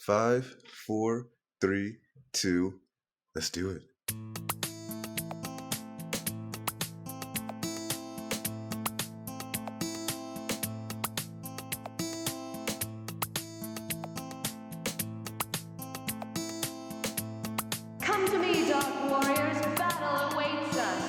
5, 4, 3, 2. Let's do it. Come to me, Dark Warriors. Battle awaits us.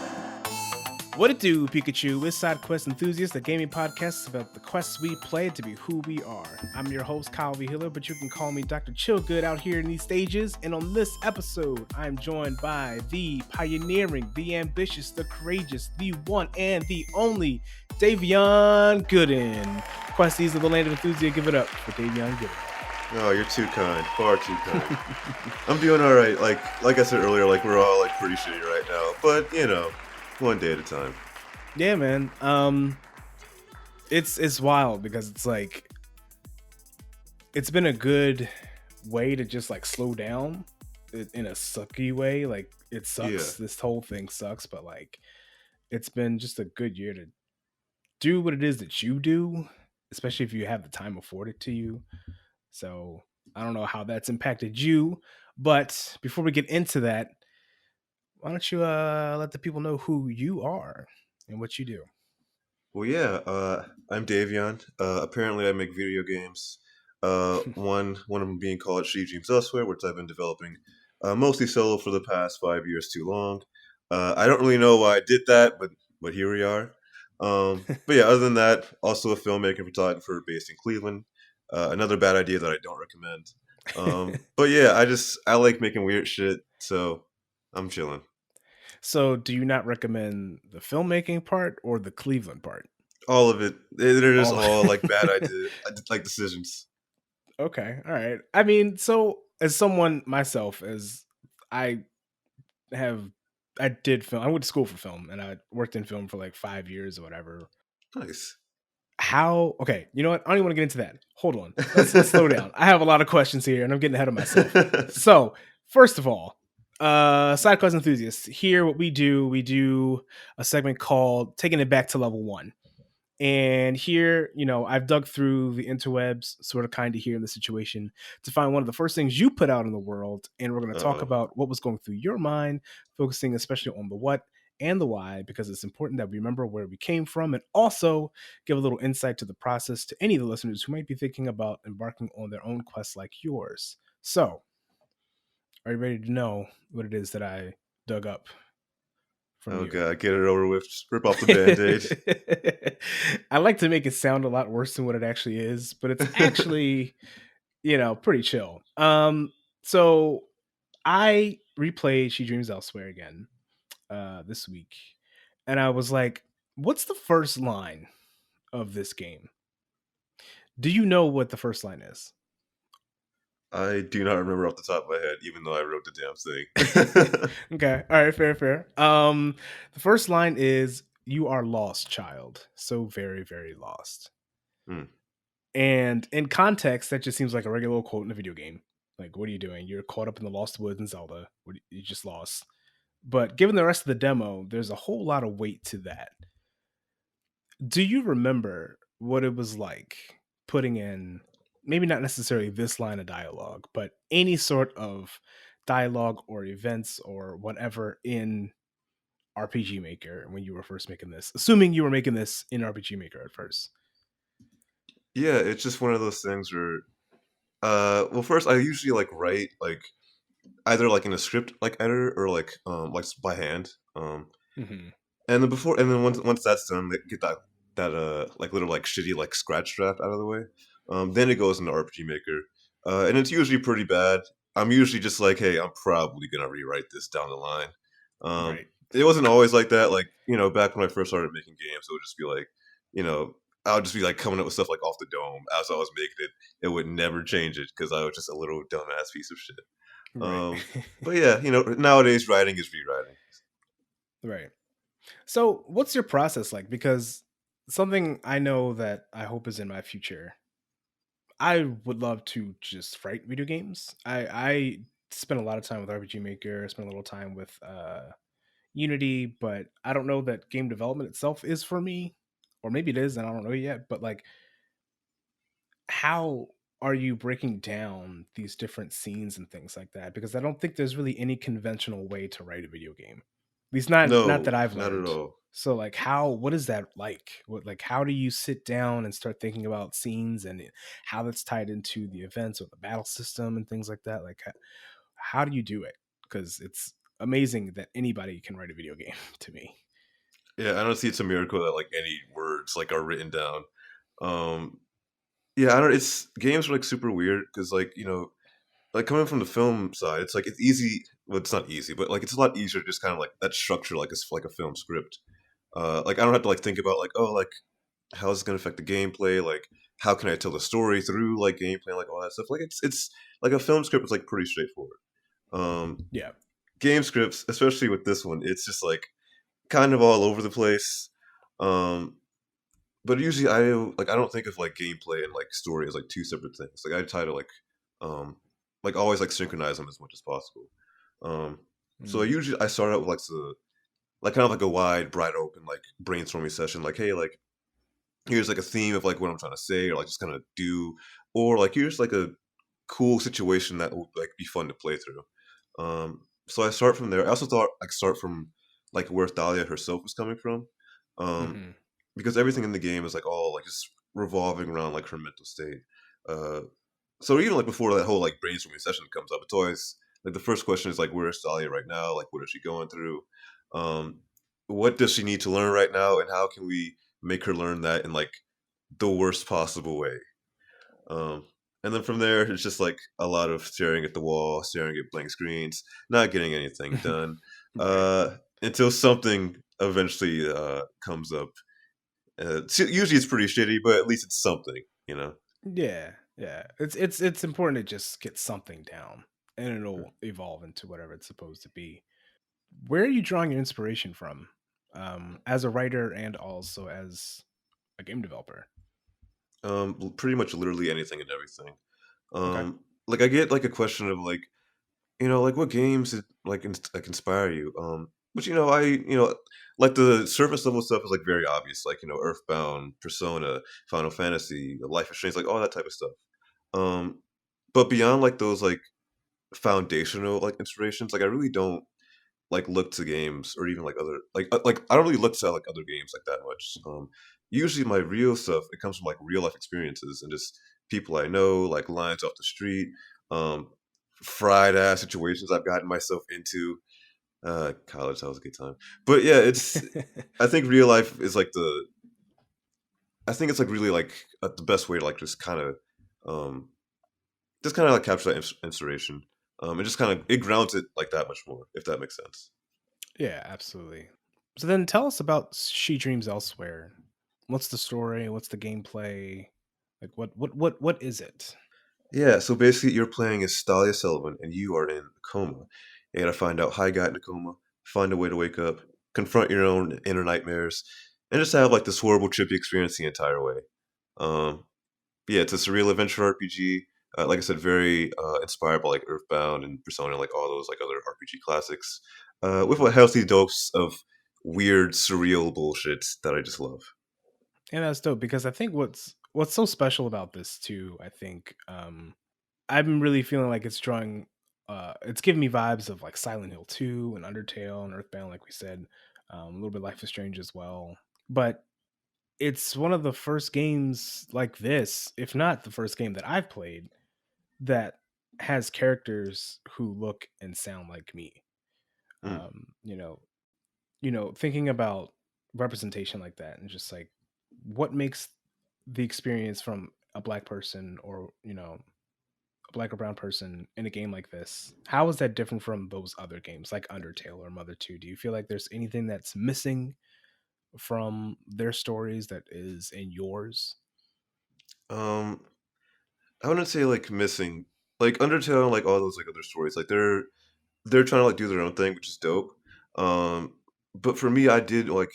What it do, Pikachu? It's SideQuest Enthusiast, a gaming podcast about the quests we play to be who we are. I'm your host, Kyle V. Hiller, but you can call me Dr. Chillgood out here in these stages. And on this episode, I'm joined by the pioneering, the ambitious, the courageous, the one and the only Davionne Gooden. Questies of the Land of Enthusia, give it up for Davionne Gooden. Oh, you're too kind. Far too kind. I'm doing all right. Like I said earlier, we're all pretty shitty right now. But one day at a time. Yeah, man. It's wild because it's been a good way to just slow down in a sucky way. Like it sucks. Yeah. This whole thing sucks, but it's been just a good year to do what it is that you do, especially if you have the time afforded to you. So I don't know how that's impacted you, but before we get into that, why don't you let the people know who you are and what you do? Well, yeah. I'm Davionne. Apparently, I make video games. One of them being called She Dreams Elsewhere, which I've been developing mostly solo for the past 5 years too long. I don't really know why I did that, but here we are. But yeah, other than that, also a filmmaker and photographer based in Cleveland. Another bad idea that I don't recommend. But yeah, I like making weird shit, so I'm chilling. So, do you not recommend the filmmaking part or the Cleveland part? All of it. They're just All all bad ideas, like decisions. Okay, all right. I mean, so as someone myself, as I have, I did film. I went to school for film, and I worked in film for 5 years or whatever. Nice. How? Okay, you know what? I don't even want to get into that. Hold on. Let's slow down. I have a lot of questions here, and I'm getting ahead of myself. So, first of all, SideQuest Enthusiast. Here, what we do a segment called "Taking It Back to Level 1." And here, I've dug through the interwebs, sort of kind of here in the situation, to find one of the first things you put out in the world. And we're going to talk Uh-oh. about what was going through your mind, focusing especially on the what and the why, because it's important that we remember where we came from and also give a little insight to the process to any of the listeners who might be thinking about embarking on their own quest like yours. So, are you ready to know what it is that I dug up from Oh you? god, get it over with. Just rip off the band-aid. I like to make it sound a lot worse than what it actually is, but it's actually, pretty chill. So I replayed She Dreams Elsewhere again this week, and I was like, what's the first line of this game? Do you know what the first line is? I do not remember off the top of my head, even though I wrote the damn thing. Okay, all right, fair. The first line is, "You are lost, child. So very, very lost." Hmm. And in context, that just seems like a regular old quote in a video game. Like, what are you doing? You're caught up in the Lost Woods in Zelda. You just lost. But given the rest of the demo, there's a whole lot of weight to that. Do you remember what it was like putting in, maybe not necessarily this line of dialogue, but any sort of dialogue or events or whatever in RPG Maker when you were first making this? Assuming you were making this in RPG Maker at first. Yeah, it's just one of those things where well, first I usually write either in a script editor or by hand. Mm-hmm. And then once that's done, they get that little shitty scratch draft out of the way. Then it goes into RPG Maker, and it's usually pretty bad. I'm usually just hey, I'm probably gonna rewrite this down the line. Right. It wasn't always like that. Back when I first started making games, it would just be I'll just be coming up with stuff off the dome as I was making it. It would never change it because I was just a little dumbass piece of shit. Right. But yeah, nowadays writing is rewriting. Right. So, what's your process like? Because something I know that I hope is in my future, I would love to just write video games. I spend a lot of time with RPG Maker, spend a little time with Unity, but I don't know that game development itself is for me, or maybe it is, and I don't know yet. But how? are you breaking down these different scenes and things like that? Because I don't think there's really any conventional way to write a video game. At least not No, that I've not at learned. all. So like what is that like? Like how do you sit down and start thinking about scenes and how that's tied into the events or the battle system and things like that? Like how do you do it? Because it's amazing that anybody can write a video game to me. Yeah, I don't see it's a miracle that like any words like are written down. Um, yeah, I don't. It's games are like super weird because like like coming from the film side, it's like it's easy. Well, it's not easy, but like it's a lot easier to just kind of like that structure like it's like a film script. Like I don't have to like think about like oh like how is it going to affect the gameplay? Like how can I tell the story through like gameplay, like all that stuff. Like it's like a film script is like pretty straightforward. Um, Yeah. Game scripts, especially with this one, it's just like kind of all over the place. Um, but usually I don't think of like gameplay and like story as like two separate things. Like I try to like always like synchronize them as much as possible. Um, so Mm. I start out with like kind of like a wide, bright open like brainstorming session. Like hey like here's like a theme of like what I'm trying to say or like just kind of do, or like here's like a cool situation that would like be fun to play through. So I start from there. I also thought like start from like where Thalia herself was coming from, um, Hmm. because everything in the game is like all like just revolving around like her mental state. Uh, so even like before that whole like brainstorming session comes up, it's always like the first question is like where is Thalia right now? Like what is she going through? Um, what does she need to learn right now, and how can we make her learn that in like the worst possible way? Um, and then from there, it's just like a lot of staring at the wall, staring at blank screens, not getting anything done, Right. until something eventually comes up. Usually it's pretty shitty, but at least it's something, you know? Yeah, yeah. It's important to just get something down, and it'll evolve into whatever it's supposed to be. Where are you drawing your inspiration from, as a writer and also as a game developer? Pretty much literally anything and everything. Okay. Like I get like a question of like, like what games like inspire you? But like the surface level stuff is like very obvious, like Earthbound, Persona, Final Fantasy, Life is Strange, like all that type of stuff. Um, but beyond like those like foundational like inspirations, like I really don't like look to games or even like other like I don't really look to like other games like that much. Usually my real stuff it comes from like real life experiences and just people I know, like lines off the street, um, fried ass situations I've gotten myself into. College that was a good time, but yeah, it's I think real life is like I think it's like really like the best way to like um just kind of like capture that inspiration. And just kind of it grounds it like that much more, if that makes sense. Yeah, absolutely. So then tell us about She Dreams Elsewhere. What's the story? What's the gameplay? Like what is it? Yeah, so basically you're playing as Thalia Sullivan and you are in a coma. You gotta find out how you got in a coma, find a way to wake up, confront your own inner nightmares, and just have like this horrible trippy experience the entire way. Um, yeah, it's a surreal adventure RPG. Like I said, very inspired by like Earthbound and Persona, like all those like other RPG classics, with a healthy dose of weird, surreal bullshit that I just love. And that's dope because I think what's so special about this too, I think, I'm really feeling like it's drawing it's giving me vibes of like Silent Hill 2 and Undertale and Earthbound, like we said, a little bit Life is Strange as well. But it's one of the first games like this, if not the first game that I've played that has characters who look and sound like me. Mm. Um, you know, thinking about representation like that and just like what makes the experience from a black person or, a black or brown person in a game like this, how is that different from those other games like Undertale or Mother 2? Do you feel like there's anything that's missing from their stories that is in yours? Um, I wouldn't say like missing like Undertale and like all those like other stories. Like they're trying to like do their own thing, which is dope. Um, but for me, I did like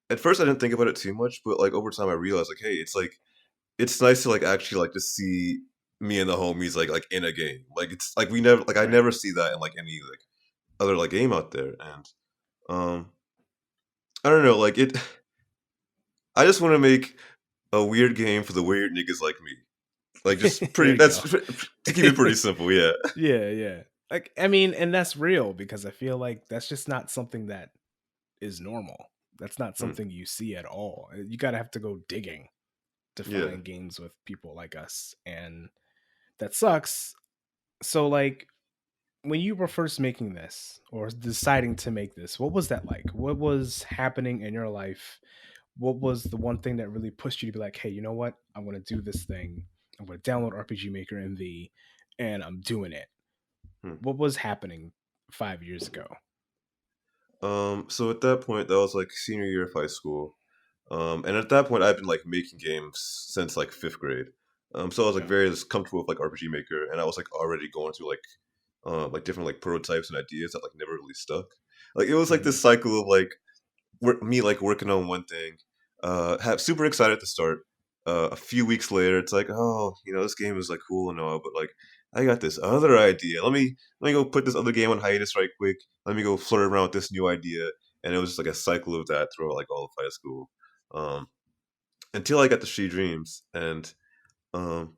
at first I didn't think about it too much, but like over time I realized like, hey, it's like it's nice to like actually like to see me and the homies like in a game. Like it's like we never like I Right. never see that in like any like other like game out there. And um I don't know, like I just want to make a weird game for the weird niggas like me. Like just There pretty. you That's go. to keep it pretty simple. Yeah. Yeah, yeah. Like, I mean, and that's real because I feel like that's just not something that is normal. That's not Hmm. something you see at all. You gotta have to go digging to Yeah. find games with people like us, and that sucks. So, like, when you were first making this or deciding to make this, what was that like? What was happening in your life? What was the one thing that really pushed you to be like, hey, you know what? I want to do this thing. I'm going to download RPG Maker MV and I'm doing it. Hmm. What was happening 5 years ago? So at that point, that was like senior year of high school. And at that point, I've been like making games since like fifth grade. So I was like Okay. very just comfortable with like RPG Maker, and I was like already going through like different like prototypes and ideas that like never really stuck. Like it was like Hmm. this cycle of like me like working on one thing, have super excited at the start. A few weeks later, it's like, oh, this game is like cool and all, but like I got this other idea. Let me go put this other game on hiatus right quick. Let me go flirt around with this new idea, and it was just like a cycle of that throughout like all of high school, um, until I got to She Dreams, and um,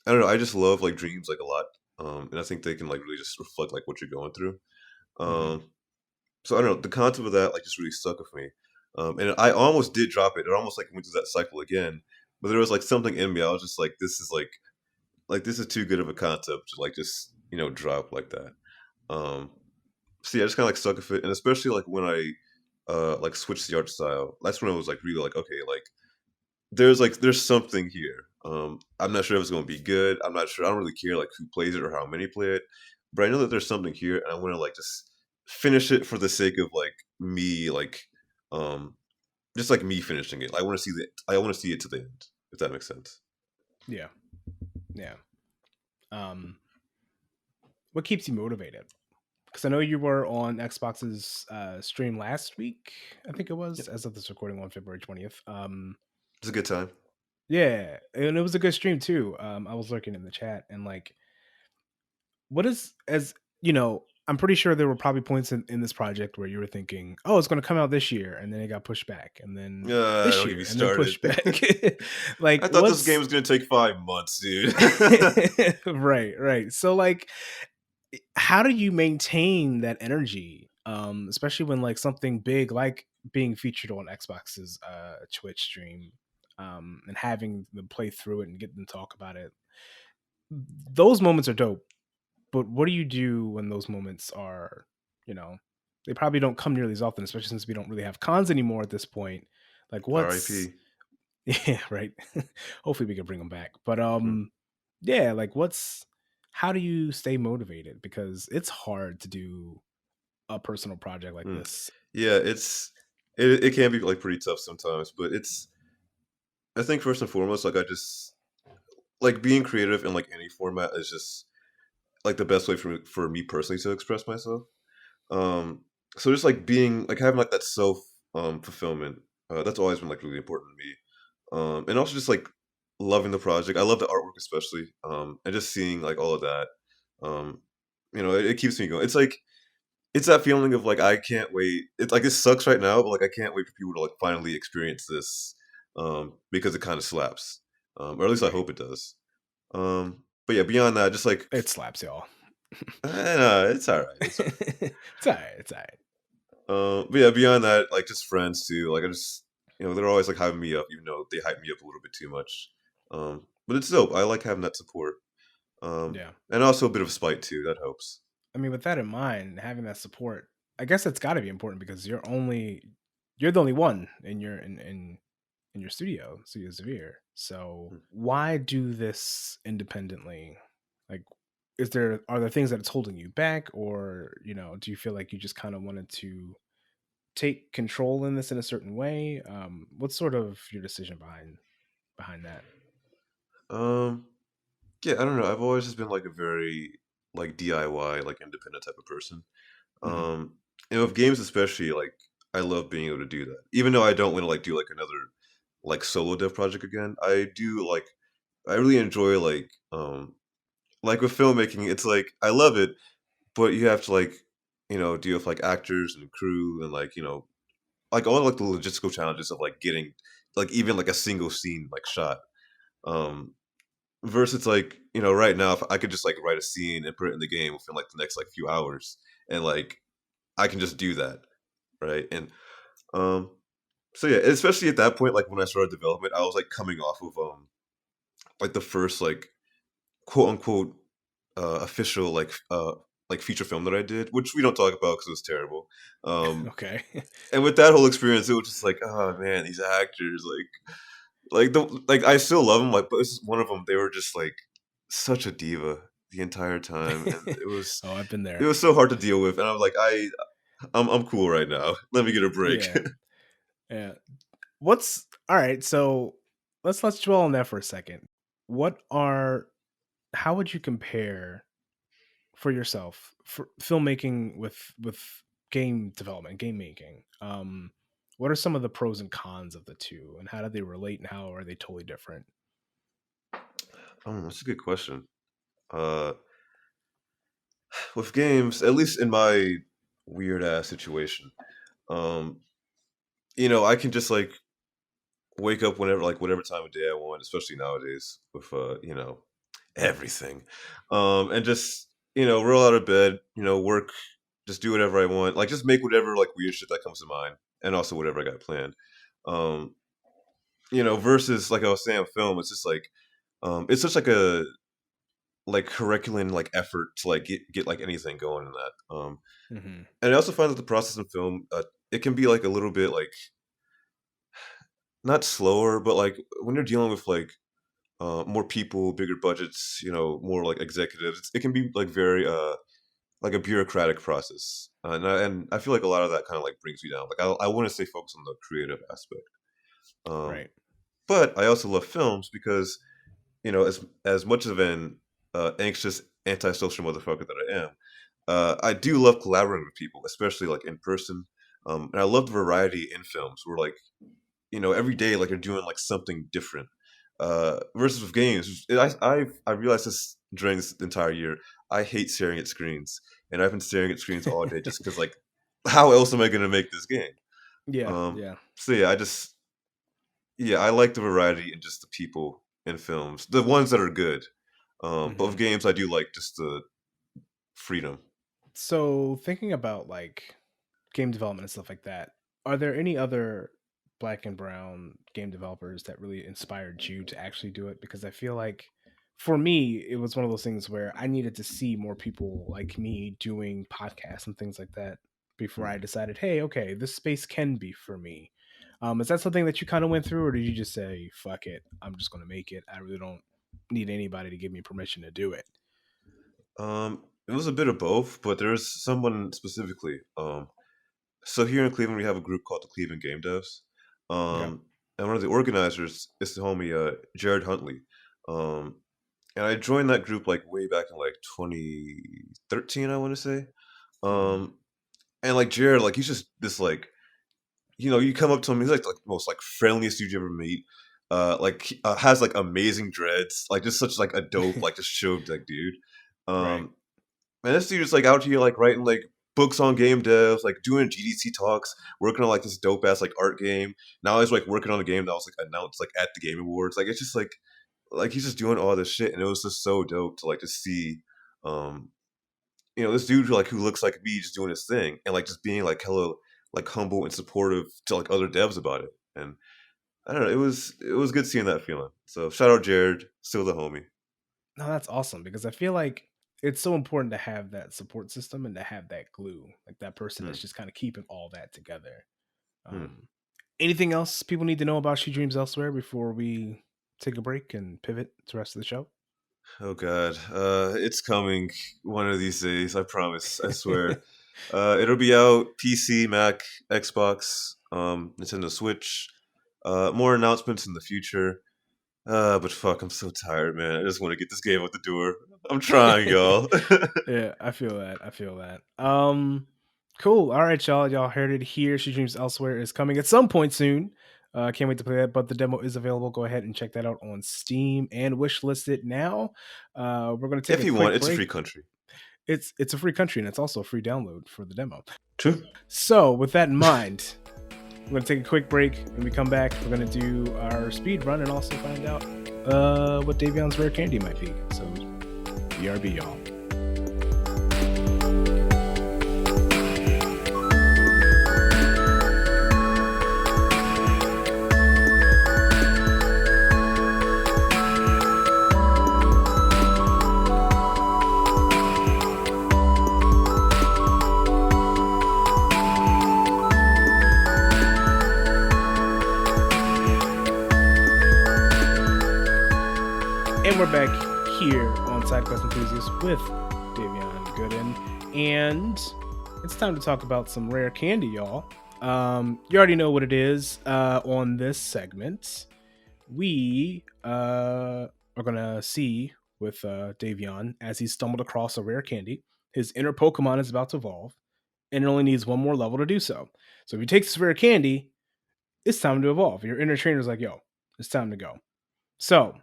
I don't know. I just love like dreams like a lot, and I think they can like really just reflect like what you're going through. Hmm. Um, so I don't know, the concept of that, like, just really stuck with me, and I almost did drop it. It almost, like, went through that cycle again, but there was, like, something in me. I was just like, "This is, this is too good of a concept to, like, just, drop like that." Um, so, yeah, I just kinda, like, stuck with it, and especially, like, when I, like, switched the art style, that's when I was, like, really like, "Okay, there's something here." I'm not sure if it's gonna be good. I'm not sure. I don't really care like who plays it or how many play it, but I know that there's something here, and I want to like just finish it for the sake of like me, um, just like me finishing it. I want to see it to the end, if that makes sense. Yeah. Yeah. Um, what keeps you motivated? Because I know you were on Xbox's stream last week. I think it was, Yep, as of this recording on February 20th. it's a good time. Yeah, and it was a good stream too. I was lurking in the chat and like, what is as you know, I'm pretty sure there were probably points in this project where you were thinking, "Oh, it's going to come out this year," and then it got pushed back, and then this Don't get me year, and then started. pushed back. Like, I thought this game what's was gonna take 5 months, dude. right, right. So, like, how do you maintain that energy, especially when like something big like being featured on Xbox's Twitch stream, and having them play through it and get them to talk about it? Those moments are dope, but what do you do when those moments are, you know, they probably don't come nearly as often, especially since we don't really have cons anymore at this point. Like, what's R.I.P. yeah, right. Hopefully we can bring them back. But Hmm. yeah, like how do you stay motivated? Because it's hard to do a personal project like Hmm. this. Yeah, it can be like pretty tough sometimes, but it's I think first and foremost, like I just like being creative in like any format is just like the best way for me personally to express myself. Um, so just like being like having like that self fulfillment, that's always been like really important to me. And also just like loving the project. I love the artwork especially. And just seeing like all of that. Um, it keeps me going. It's that feeling of like I can't wait. It's like it sucks right now, but like I can't wait for people to like finally experience this. Because it kind of slaps. Or at least I Right. hope it does. But yeah, beyond that, just like It slaps y'all. it's all right. It's all right. It's all right. It's all right. But yeah, beyond that, like just friends too. Like I just, they're always like hyping me up, even though they hype me up a little bit too much. But it's dope. I like having that support. Yeah. And also a bit of spite too. That helps. I mean, with that in mind, having that support, I guess it's got to be important because you're the only one in your studio Severe. So Hmm. why do this independently? Like, are there things that it's holding you back, or do you feel like you just kind of wanted to take control in this in a certain way? What's sort of your decision behind that? Um, yeah, I don't know. I've always just been like a very like DIY, like independent type of person. Hmm. Um, and with games especially, like I love being able to do that. Even though I don't want to like do like another like solo dev project again, I do like I really enjoy like with filmmaking, it's like I love it, but you have to like, deal with like actors and crew and like, like all like the logistical challenges of like getting like even like a single scene like shot. Um versus like right now if I could just like write a scene and put it in the game within like the next like few hours, and like I can just do that, right? And um so yeah, especially at that point, like when I started development, I was like coming off of like the first like quote unquote official like feature film that I did, which we don't talk about because it was terrible. Um Okay. and with that whole experience, it was just like, oh man, these actors, like I still love them, like, but this is one of them. They were just like such a diva the entire time, and Oh, I've been it there. was so hard to deal with. And I'm like, I'm cool right now. Let me get a break. Yeah. Yeah. What's all right, so let's dwell on that for a second. What are how would you compare for yourself for filmmaking with game development, game making? What are some of the pros and cons of the two, and how do they relate, and how are they totally different? That's a good question. Uh, with games, at least in my weird ass situation, um, I can just like wake up whenever, like whatever time of day I want, especially nowadays with everything, and just roll out of bed, work, just do whatever I want, like just make whatever like weird shit that comes to mind, and also whatever I got planned. Um, versus like I was saying, film, it's just like it's such like a like curriculum like effort to like get like anything going in that. Hmm. And I also find that the process in film, it can be like a little bit like not slower, but like when you're dealing with like more people, bigger budgets, more like executives, it can be like very like a bureaucratic process, and I feel like a lot of that kind of like brings me down. Like I want to stay focused on the creative aspect, um, Right. but I also love films because as much of an anxious antisocial motherfucker that I am, I do love collaborating with people, especially like in person. And I love the variety in films where like every day like you're doing like something different. Versus with games, I realized this during this entire year. I hate staring at screens, and I've been staring at screens all day just because like, how else am I going to make this game? Yeah, yeah. So yeah, I like the variety and just the people in films, the ones that are good. But with Hmm. games, I do like just the freedom. So thinking about like game development and stuff like that, are there any other black and brown game developers that really inspired you to actually do it? Because I feel like for me, it was one of those things where I needed to see more people like me doing podcasts and things like that before Hmm. I decided, hey, okay, this space can be for me. Is that something that you kind of went through, or did you just say, fuck it, I'm just going to make it? I really don't need anybody to give me permission to do it. It was a bit of both, but there's someone specifically. So here in Cleveland, we have a group called the Cleveland Game Devs. Okay. And one of the organizers is the homie Jared Huntley. Um, and I joined that group like way back in like 2013, I want to say. Hmm. Um, and like Jared, like he's just this like you come up to him, he's like the most like friendliest dude you ever meet. Like has like amazing dreads, like just such like a dope, like just chill like dude. Right. Um, and this dude is like out here like writing like books on game devs, like doing GDC talks, working on like this dope ass like art game. Now he's like working on a game that was like announced like at the Game Awards. Like it's just like he's just doing all this shit, and it was just so dope to like to see, um, this dude who looks like me just doing his thing and like just being like hella like humble and supportive to like other devs about it. And I don't know, it was good seeing that feeling. So shout out Jared, still the homie. No, that's awesome because I feel like it's so important to have that support system and to have that glue, like that person Hmm. that's just kind of keeping all that together. Hmm. Um, Anything else people need to know about She Dreams Elsewhere before we take a break and pivot to the rest of the show? Oh god, it's coming one of these days. I promise. I swear. It'll be out PC, Mac, Xbox, Nintendo Switch. More announcements in the future. But fuck, I'm so tired, man. I just want to get this game out the door. I'm trying, y'all. Yeah, I feel that. I feel that. Cool. All right, y'all. Y'all heard it here. She Dreams Elsewhere is coming at some point soon. Can't wait to play that, but the demo is available. Go ahead and check that out on Steam and wishlist it now. We're gonna take If a you want, quick it's a break. free country. It's a free country and it's also a free download for the demo. True. So with that in mind, we're gonna take a quick break. When we come back, we're gonna do our speed run and also find out what Davion's rare candy might be. So, BRB, y'all. And we're back here on SideQuest Enthusiast with Davionne Gooden, and it's time to talk about some rare candy, y'all. You already know what it is. On this segment, we are gonna see with Davionne as he stumbled across a rare candy. His inner Pokemon is about to evolve, and it only needs one more level to do so. So if he takes this rare candy, it's time to evolve. Your inner trainer's like, "Yo, it's time to go." So,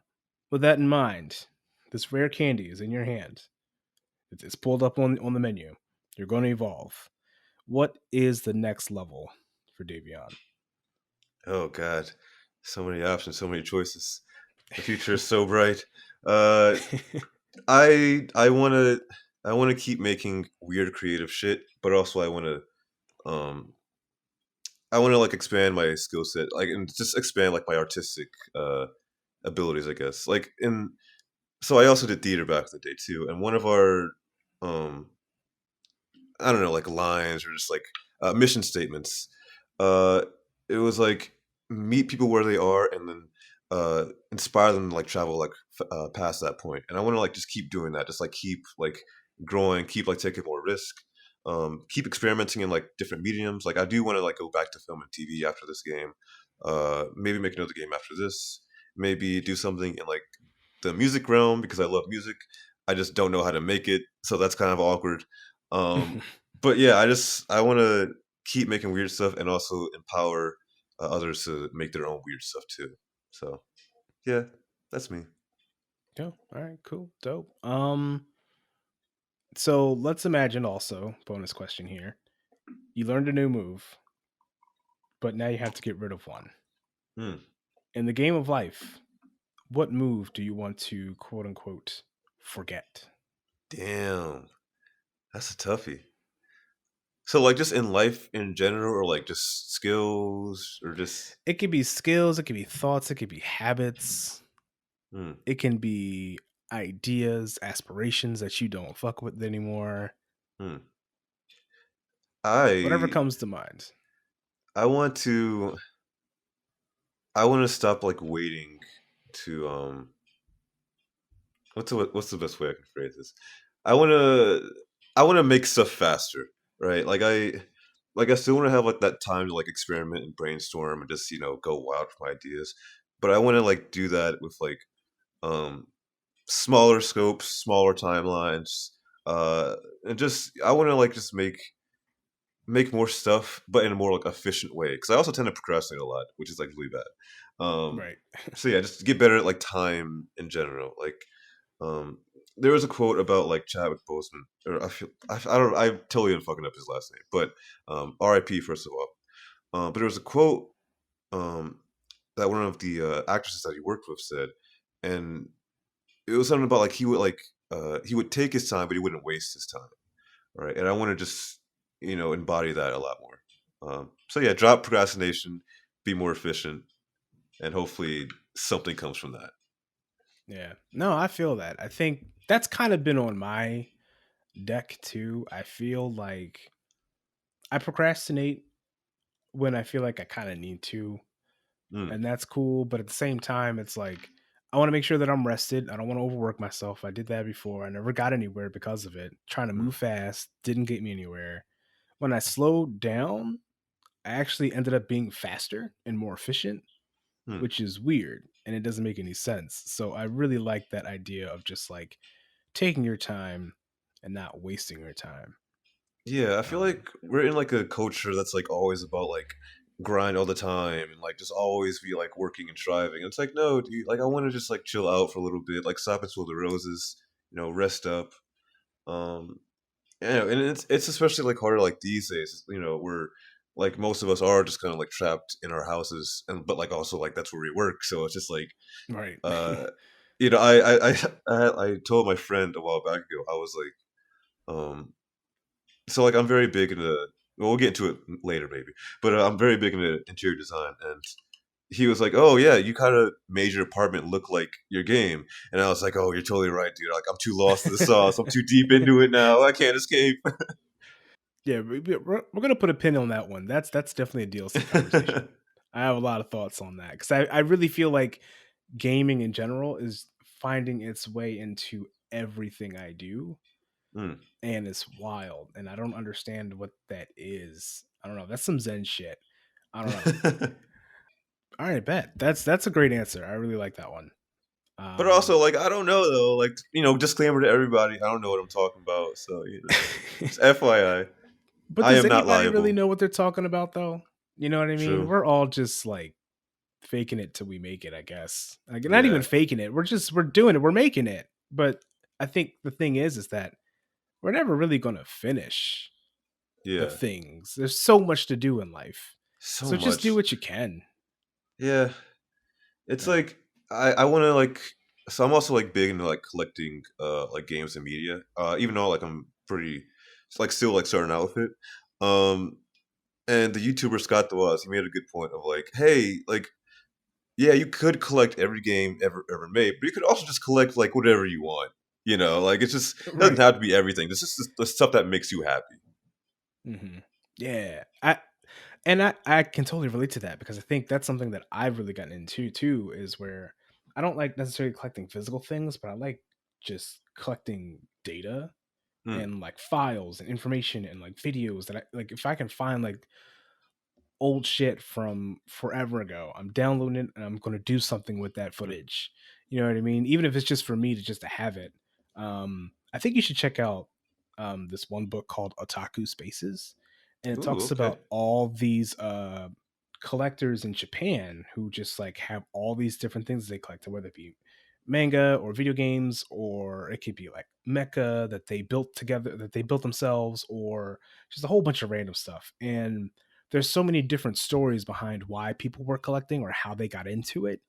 with that in mind, this rare candy is in your hand. It's pulled up on the menu. You're going to evolve. What is the next level for Davionne? Oh God, so many options, so many choices. The future is so bright. Uh, I wanna keep making weird creative shit, but also um I wanna like expand my skill set, like and just expand like my artistic abilities, I guess. Like in so I also did theater back in the day too, and one of our um I don't know, like lines or just like mission statements. Uh, it was like meet people where they are and then inspire them to like travel like past that point. And I want to like just keep doing that, just like keep like growing, keep like taking more risk, keep experimenting in like different mediums. Like I do want to like go back to film and TV after this game. Maybe make another game after this. Maybe do something in like the music realm because I love music. I just don't know how to make it, so that's kind of awkward. Um, but yeah, I want to keep making weird stuff and also empower others to make their own weird stuff too. So yeah, that's me. Oh, all right, cool, dope. So let's imagine also, bonus question here. You learned a new move, but now you have to get rid of one. Hmm. In the game of life, what move do you want to quote unquote forget? Damn, that's a toughie. So like just in life in general, or like just skills, or just It could be skills, it could be thoughts, it could be habits, hmm. it can be ideas, aspirations that you don't fuck with anymore. Hmm. Whatever I comes to mind. I want to stop like waiting to what's the best way I can phrase this? I wanna I wanna make stuff faster, right? I still wanna have like that time to like experiment and brainstorm and just, go wild with my ideas. But I wanna like do that with like um smaller scopes, smaller timelines, and just I wanna like just make more stuff, but in a more like efficient way. Because I also tend to procrastinate a lot, which is like really bad. Right. So yeah, just to get better at like time in general. Like um, there was a quote about like Chadwick Boseman, or I don't I'm totally fucking up his last name, but R.I.P. First of all. But there was a quote um, that one of the actresses that he worked with said, and it was something about like he would take his time, but he wouldn't waste his time, right? And I want to just embody that a lot more. So yeah, drop procrastination, be more efficient, and hopefully something comes from that. Yeah. No, I feel that. I think that's kind of been on my deck too. I feel like I procrastinate when I feel like I kind of need to, Mm, and that's cool. But at the same time, it's like I want to make sure that I'm rested. I don't want to overwork myself. I did that before. I never got anywhere because of it. Trying to mm, move fast didn't get me anywhere. When I slowed down, I actually ended up being faster and more efficient, mm. which is weird and it doesn't make any sense. So I really like that idea of just like taking your time and not wasting your time. Yeah, I feel Um, like we're in like a culture that's like always about like grind all the time and like just always be like working and striving. It's like no, dude, like I want to just like chill out for a little bit, like stop and smell the roses, rest up. Um, and it's especially like harder like these days. We're like most of us are just kind of like trapped in our houses, and but like also like that's where we work, so it's just like Right. uh you know, I told my friend a while back ago, I was like, so like I'm very big into, well, we'll get into it later maybe, but I'm very big into interior design, and he was like, "Oh yeah, you kind of made your apartment look like your game," and I was like, "Oh, you're totally right, dude. Like I'm too lost in the sauce. I'm too deep into it now. I can't escape." Yeah, we're gonna put a pin on that one. That's definitely a DLC conversation. I have a lot of thoughts on that because I really feel like gaming in general is finding its way into everything I do, Mm. and it's wild. And I don't understand what that is. I don't know. That's some Zen shit. I don't know. All right, bet. That's a great answer. I really like that one. But also, like, I don't know though. Like, disclaimer to everybody: I don't know what I'm talking about. So, just FYI, But I does am not anybody really liable. know what they're talking about though? You know what I mean? True. We're all just like faking it till we make it, I guess. Like not even Yeah. faking it. We're doing it. We're making it. But I think the thing is that we're never really going to finish the Yeah. things. There's so much to do in life. So So just do much. what you can. Yeah. It's Yeah. like I want to like. So I'm also like big into like collecting like games and media. Even though like I'm pretty, it's like still like starting out with it. Um, and the YouTuber Scott DeWaz, he made a good point of like, hey, like, yeah, you could collect every game ever made, but you could also just collect like whatever you want. Like it's just, it doesn't Right. have to be everything. This is just the stuff that makes you happy. Hmm. Yeah. I can totally relate to that because I think that's something that I've really gotten into too, is where I don't like necessarily collecting physical things, but I like just collecting data Hmm. and like files and information and like videos that I like. If I can find like old shit from forever ago, I'm downloading it and I'm going to do something with that Hmm. footage. You know what I mean? Even if it's just for me to just to have it. I think you should check out this one book called Otaku Spaces, and it Ooh, talks okay. about all these collectors in Japan who just like have all these different things they collect, whether it be manga or video games, or it could be like mecha that they built together, that they built themselves, or just a whole bunch of random stuff. And there's so many different stories behind why people were collecting or how they got into it.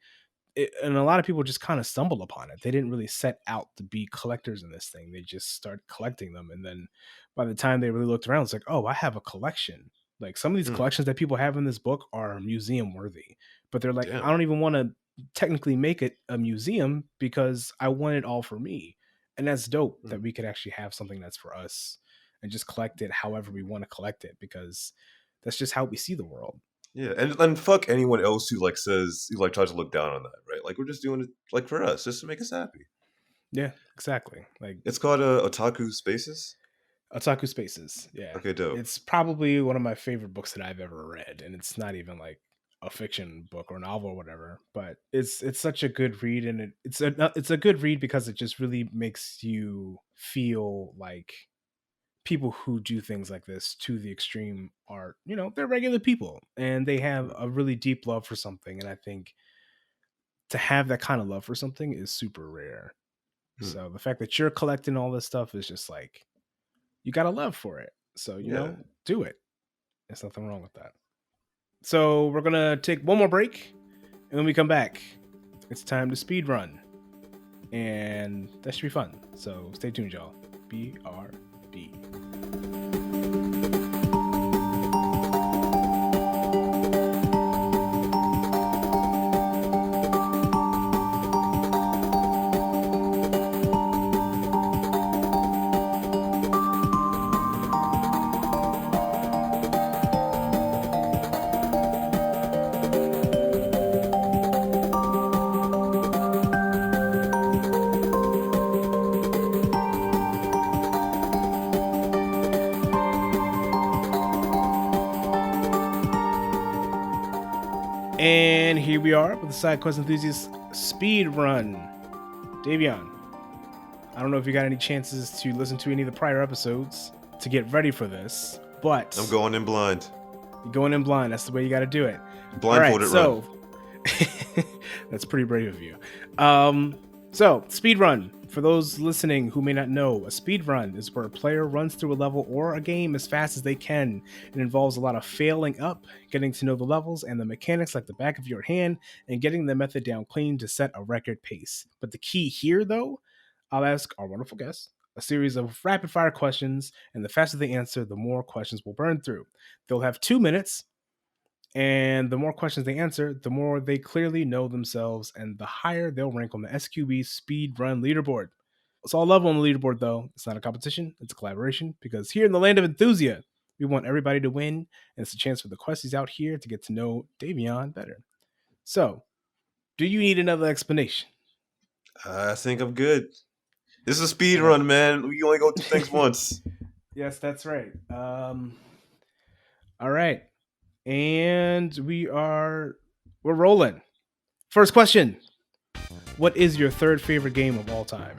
And a lot of people just kind of stumbled upon it. They didn't really set out to be collectors in this thing. They just started collecting them, and then by the time they really looked around, it's like, oh, I have a collection. Like some of these Hmm. collections that people have in this book are museum worthy, but they're like, I Damn. don't even want to technically make it a museum because I want it all for me. And that's dope Hmm. that we could actually have something that's for us and just collect it however we want to collect it, because that's just how we see the world. Yeah, and fuck anyone else who like says, who like tries to look down on that, right? Like we're just doing it like for us, just to make us happy. Yeah, exactly. Like It's called Otaku Spaces. Otaku Spaces. Yeah. Okay, dope. It's probably one of my favorite books that I've ever read. And it's not even like a fiction book or novel or whatever, but it's such a good read, and it's a good read because it just really makes you feel like people who do things like this to the extreme are, they're regular people and they have Hmm. a really deep love for something. And I think to have that kind of love for something is super rare. Hmm. So the fact that you're collecting all this stuff is just like, you got a love for it. So, Yeah. do it. There's nothing wrong with that. So we're gonna take one more break, and when we come back, it's time to speed run, and that should be fun. So stay tuned, y'all. BRB. And here we are with the SideQuest Enthusiast speed run. Davionne, I don't know if you got any chances to listen to any of the prior episodes to get ready for this, but I'm going in blind. you're going in blind. That's the way you got to do it. All right, Blindfolded run. so that's pretty brave of you. Um, So, speedrun. For those listening who may not know, a speedrun is where a player runs through a level or a game as fast as they can. It involves a lot of failing up, getting to know the levels and the mechanics like the back of your hand, and getting the method down clean to set a record pace. But the key here, though, I'll ask our wonderful guests a series of rapid fire questions, and the faster they answer, the more questions we'll burn through. They'll have 2 minutes, and the more questions they answer, the more they clearly know themselves, and the higher they'll rank on the SQB Speed Run leaderboard. It's all level on the leaderboard, though. It's not a competition, it's a collaboration, because here in the Land of Enthusia, we want everybody to win, and it's a chance for the questies out here to get to know Davionne better. So, do you need another explanation? I think I'm good. This is a speed Okay. run, man. We only go through things once. Yes, that's right. All right. And we're rolling. First question. What is your third favorite game of all time?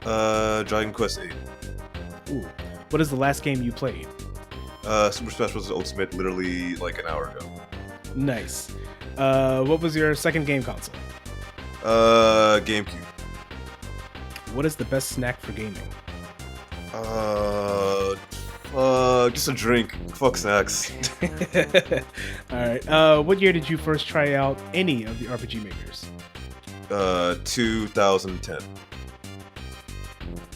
Dragon Quest 8. Ooh. What is the last game you played? Super Smash Bros. Ultimate literally like an hour ago. Nice. What was your second game console? GameCube. What is the best snack for gaming? Just a drink. Fuck snacks. All right. What year did you first try out any of the RPG makers? 2010.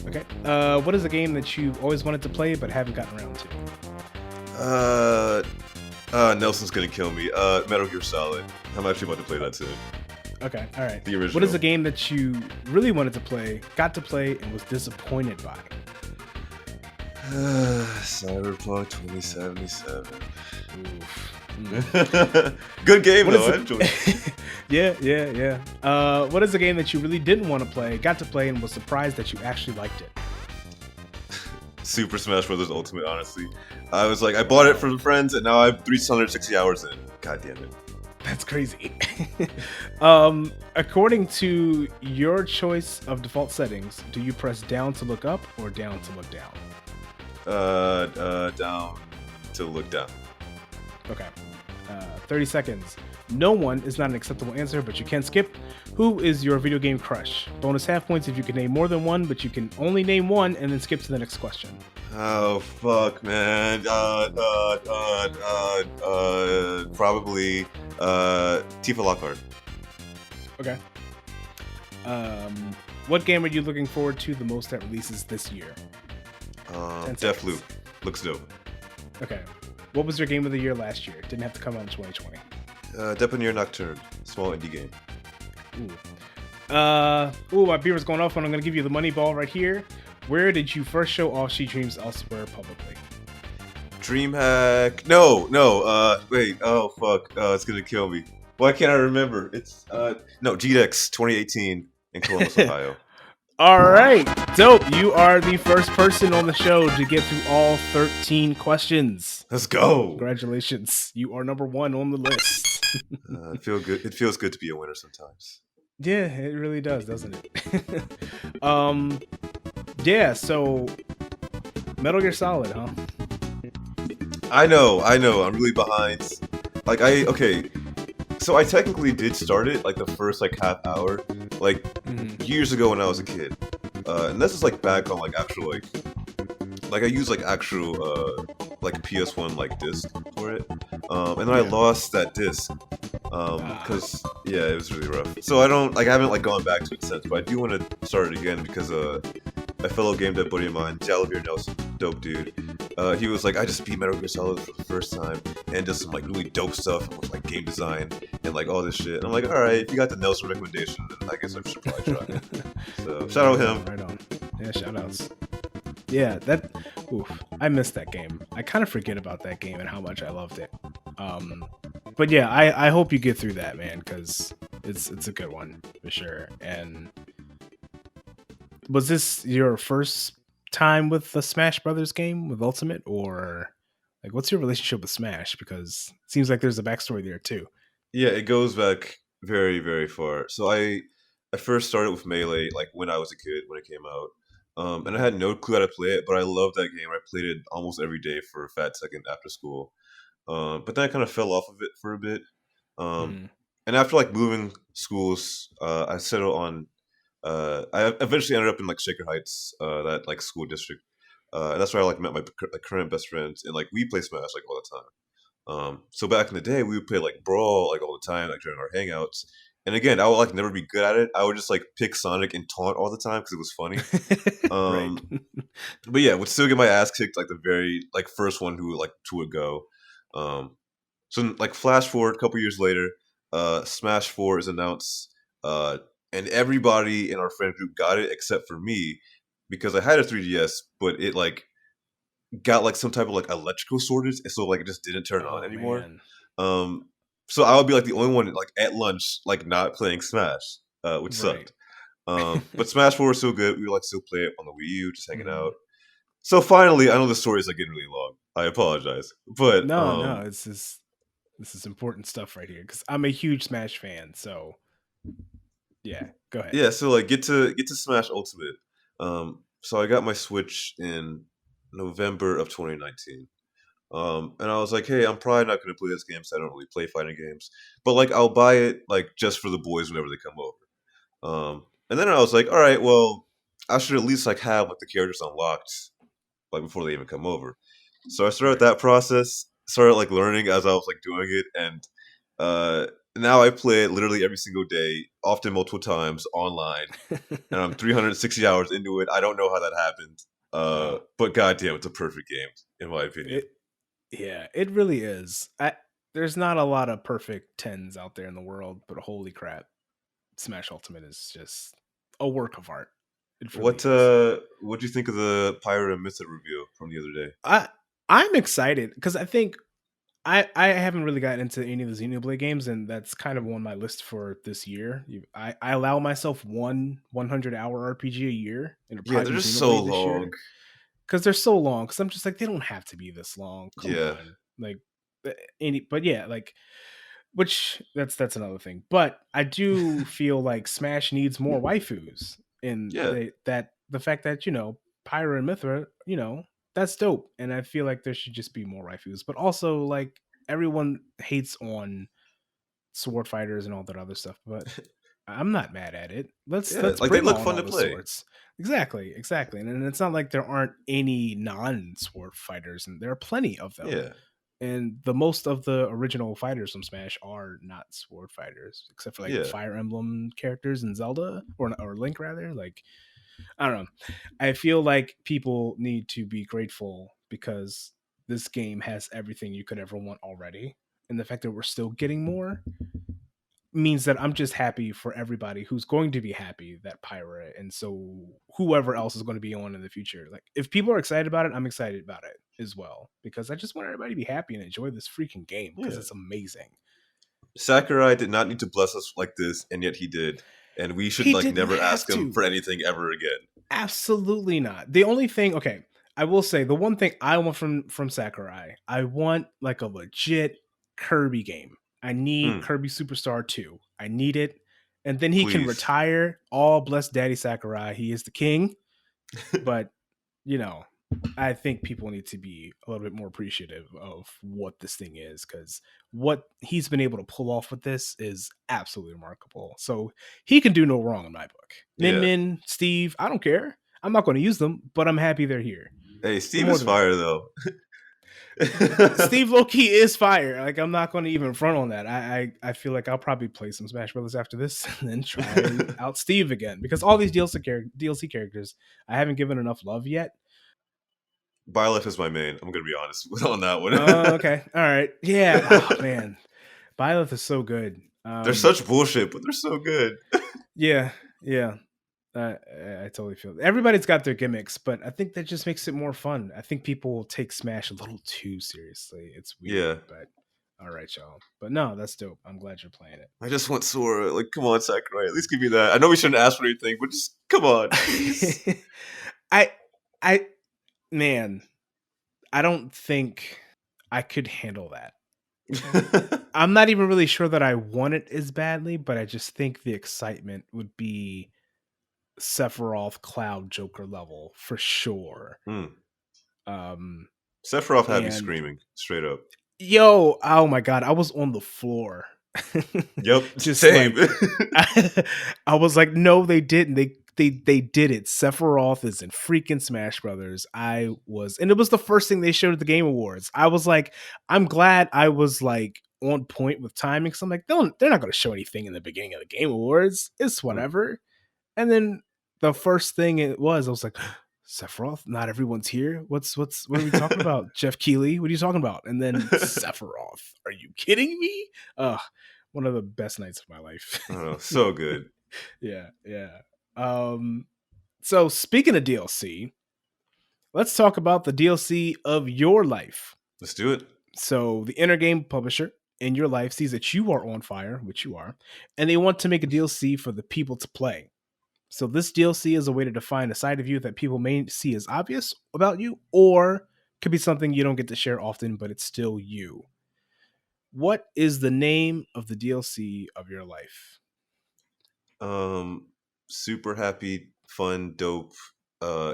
Okay. What is a game that you've always wanted to play but haven't gotten around to? Nelson's gonna kill me. Metal Gear Solid. I'm actually about to play that soon. Okay. All right. The original. What is a game that you really wanted to play, got to play, and was disappointed by? Cyberpunk 2077. Oof. Good game What though. is I enjoyed it. yeah. What is a game that you really didn't want to play, got to play, and was surprised that you actually liked it? Super Smash Bros. Ultimate. Honestly, I was like, I bought it for friends, and now I have 360 hours in. God damn it. That's crazy. According to your choice of default settings, do you press down to look up or down to look down? Down to look down. Okay. 30 seconds. No one is not an acceptable answer, but you can skip. Who is your video game crush? Bonus half points if you can name more than one, but you can only name one and then skip to the next question. Oh fuck, man. Probably Tifa Lockhart. Okay. What game are you looking forward to the most that releases this year? 10 seconds. Deathloop. Looks dope. Okay. What was your game of the year last year? Didn't have to come out in 2020. Deponier Nocturne. Small indie game. My beaver's going off, and I'm going to give you the money ball right here. Where did you first show off She Dreams Elsewhere publicly? DreamHack. No. Wait. Oh fuck. It's gonna kill me. Why can't I remember? It's no GDEX 2018 in Columbus, Ohio. All right, dope. You are the first person on the show to get through all 13 questions. Let's go. Congratulations. You are number one on the list. It feels good. It feels good to be a winner sometimes. Yeah, it really does, doesn't it? Yeah, so Metal Gear Solid, huh? I know. I'm really behind. Okay. So I technically did start it like the first like half hour, like years ago when I was a kid, and this is like back on like actual like I used like actual like PS1 like disc for it, and then I lost that disc because it was really rough. So I haven't like gone back to it since, but I do want to start it again because a fellow game dev buddy of mine, Jalavir Nelson, dope dude. He was like, I just beat Metal Gear Solid for the first time and did some like really dope stuff with like game design and like all this shit. And I'm like, all right, if you got the Nelson recommendation, then I guess I should probably try it. So shout out him. Right on. Yeah, shout outs. Yeah, I missed that game. I kind of forget about that game and how much I loved it. But yeah, I hope you get through that, man, because it's a good one for sure. And was this your first time with the Smash Brothers game with Ultimate, or like what's your relationship with Smash? Because it seems like there's a backstory there too. Yeah, it goes back very, very far. So I first started with Melee like when I was a kid when it came out, and I had no clue how to play it, but I loved that game. I played it almost every day for a fat second after school, but then I kind of fell off of it for a bit. And after like moving schools, I settled on I eventually ended up in like Shaker Heights, that like school district. And that's where I like met my like, current best friends, and like we play Smash like all the time. So back in the day, we would play like Brawl like all the time, like during our hangouts. And again, I would like never be good at it. I would just like pick Sonic and taunt all the time because it was funny. Right. Um, but yeah, would still get my ass kicked like the very like first one who like would go. Um, so like flash forward a couple years later, Smash Four is announced, uh, and everybody in our friend group got it except for me because I had a 3DS, but it like got like some type of like electrical shortage, and so like it just didn't turn on Oh anymore. man. Um, so I would be like the only one like at lunch like not playing Smash, which Right. sucked. But Smash Four was so good, we would like still play it on the Wii U, just hanging out. Mhm. So finally, I know the story is like getting really long. I apologize, but No, no, this is important stuff right here because I'm a huge Smash fan. So yeah, go ahead. yeah. So like get to Smash Ultimate. So I got my Switch in November of 2019. And I was like, hey, I'm probably not going to play this game because I don't really play fighting games. But like, I'll buy it like just for the boys whenever they come over. And then I was like, all right, well, I should at least like have like the characters unlocked like before they even come over. So I started Right. that process, started like learning as I was like doing it, and uh, now I play it literally every single day, often multiple times online, and I'm 360 hours into it. I don't know how that happened, Wow. but goddamn, it's a perfect game in my opinion. It Yeah, it really is. There's not a lot of perfect tens out there in the world, but holy crap, Smash Ultimate is just a work of art. It really is. What do you think of the Pyro and Mythic review from the other day? I I'm excited because I think I haven't really gotten into any of the Xenoblade games, and that's kind of on my list for this year. I allow myself one 100-hour RPG a year, and it'll Yeah, probably they're be just so Xenoblade this long. year because they're so long. Because I'm just like they don't have to be this long. Come Yeah, on, like but yeah, like which that's another thing. But I do feel like Smash needs more waifus, and yeah, that the fact that Pyra and Mithra, that's dope, and I feel like there should just be more waifus. But also, like everyone hates on sword fighters and all that other stuff, but I'm not mad at it. yeah. Let's Like they bring look on fun all to the play. swords. Exactly, exactly. And it's not like there aren't any non-sword fighters, and there are plenty of them. Yeah, And the most of the original fighters from Smash are not sword fighters, except for like yeah, Fire Emblem characters in Zelda or Link rather. Like I don't know. I feel like people need to be grateful because this game has everything you could ever want already. And the fact that we're still getting more means that I'm just happy for everybody who's going to be happy that Pyra and so whoever else is going to be on in the future. Like if people are excited about it, I'm excited about it as well because I just want everybody to be happy and enjoy this freaking game because yeah. it's amazing. Sakurai did not need to bless us like this, and yet he did. And we should He like didn't never have ask him to. for anything ever again. Absolutely not. The only thing, okay, I will say the one thing I want from Sakurai, I want like a legit Kirby game. I need Mm, Kirby Superstar 2. I need it. And then he can please. retire. All bless Daddy Sakurai. He is the king. But, you know, I think people need to be a little bit more appreciative of what this thing is because what he's been able to pull off with this is absolutely remarkable. So he can do no wrong in my book. Min Yeah. Min, Steve, I don't care. I'm not going to use them, but I'm happy they're here. Hey, For Steve more is than that. fire though. Steve Loki is fire. Like I'm not going to even front on that. I feel like I'll probably play some Smash Brothers after this and then try out Steve again because all these DLC characters I haven't given enough love yet. Byleth is my main. I'm gonna be honest on that one. Okay. All right. Yeah. Oh man. Byleth is so good. They're such bullshit, but they're so good. Yeah. Yeah. I totally feel it. Everybody's got their gimmicks, but I think that just makes it more fun. I think people take Smash a little too seriously. It's weird, Yeah. but all right, y'all. But no, that's dope. I'm glad you're playing I just want Sora. Like, come on, Sakurai. At least give me that. I know we shouldn't ask for anything, but just come on, please. it. I I man, I don't think I could handle that. I'm not even really sure that I want it as badly, but I just think the excitement would be Sephiroth Cloud Joker level for sure. Hmm. Um Sephiroth had me and screaming straight up. yo, oh my god, I was on the floor. Yep, Just same. like I was like, no, they didn't. They did it. Sephiroth is in freaking Smash Brothers. And it was the first thing they showed at the Game Awards. I was like, I'm glad I was like on point with timing. So I'm like, they're not going to show anything in the beginning of the Game Awards. It's whatever. And then the first thing I was like, Sephiroth, not everyone's here. What are we talking about? Jeff Keighley, what are you talking about? And then Sephiroth, are you kidding me? One of the best nights of my life. Oh, so good. Yeah. So speaking of DLC, let's talk about the DLC of your life. Let's do it. So the inner game publisher in your life sees that you are on fire, which you are, and they want to make a DLC for the people to play. So this DLC is a way to define a side of you that people may see as obvious about you, or could be something you don't get to share often, but it's still you. What is the name of the DLC of your life? Super happy, fun, dope,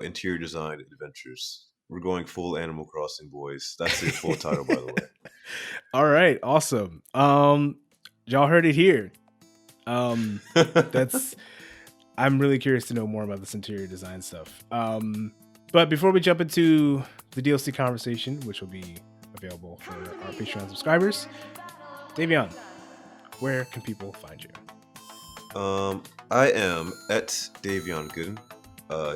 interior design adventures. We're going full Animal Crossing, boys. That's the full title, by the way. All right, awesome. Y'all heard it here. That's. I'm really curious to know more about this interior design stuff. But before we jump into the DLC conversation, which will be available for our Patreon subscribers, Davionne, where can people find you? I am at Davionne Gooden,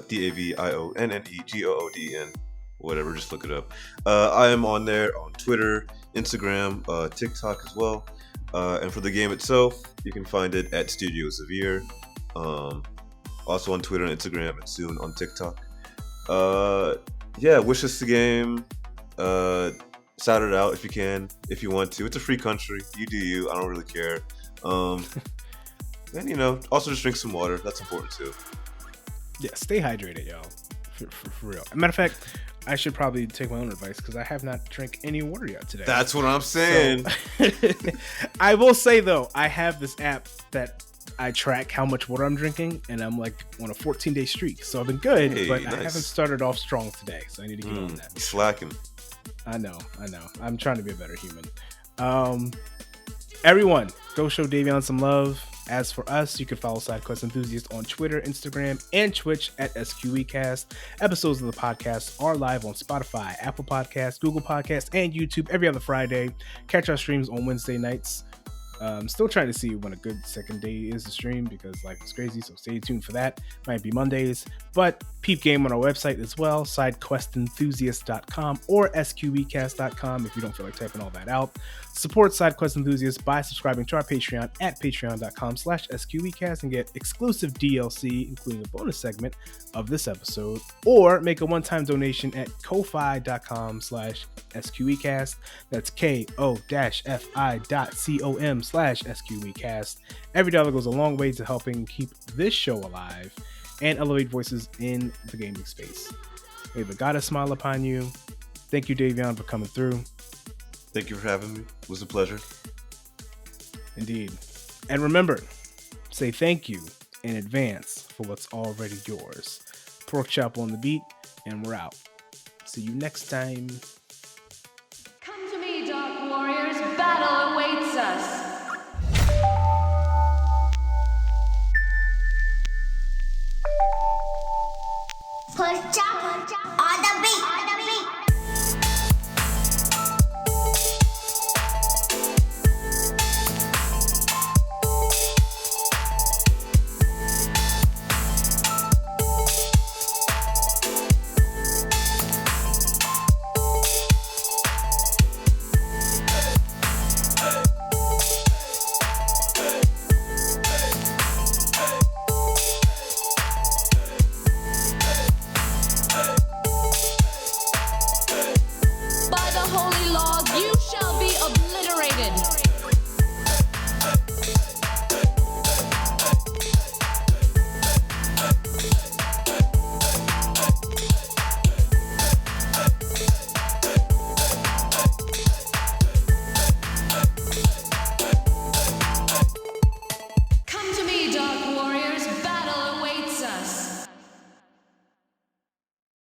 DAVIONNEGOODEN, whatever, just look it up. I am on there on Twitter, Instagram, TikTok as well. And for the game itself, you can find it at Studio Xavier. Also on Twitter and Instagram, and soon on TikTok. Wish us the game. Shout it out if you can, if you want to. It's a free country. You do you. I don't really care. And also just drink some water. That's important too. Yeah, stay hydrated, y'all. For real. As a matter of fact, I should probably take my own advice because I have not drank any water yet today. That's what I'm saying. So, I will say though, I have this app that I track how much water I'm drinking, and I'm like on a 14-day streak. So I've been good, but nice. I haven't started off strong today. So I need to get on that. Slacking. I know. I'm trying to be a better human. Everyone, go show Davionne some love. As for us, you can follow SideQuest Enthusiast on Twitter, Instagram, and Twitch at SQEcast. Episodes of the podcast are live on Spotify, Apple Podcasts, Google Podcasts, and YouTube every other Friday. Catch our streams on Wednesday nights. Still trying to see when a good second day is to stream because life is crazy, so stay tuned for that. Might be Mondays, but peep game on our website as well, sidequestenthusiast.com or sqecast.com if you don't feel like typing all that out. Support SideQuest Enthusiast by subscribing to our Patreon at patreon.com/sqecast and get exclusive DLC, including a bonus segment of this episode, or make a one-time donation at ko-fi.com/sqecast. That's ko-fi.com/sqecast. Every dollar goes a long way to helping keep this show alive and elevate voices in the gaming space. May the goddess smile upon you. Thank you, Davionne, for coming through. Thank you for having me. It was a pleasure. Indeed. And remember, say thank you in advance for what's already yours. Pork chop on the beat, and we're out. See you next time. Come to me, Dark Warriors. Battle awaits us. Pork chop on the beat.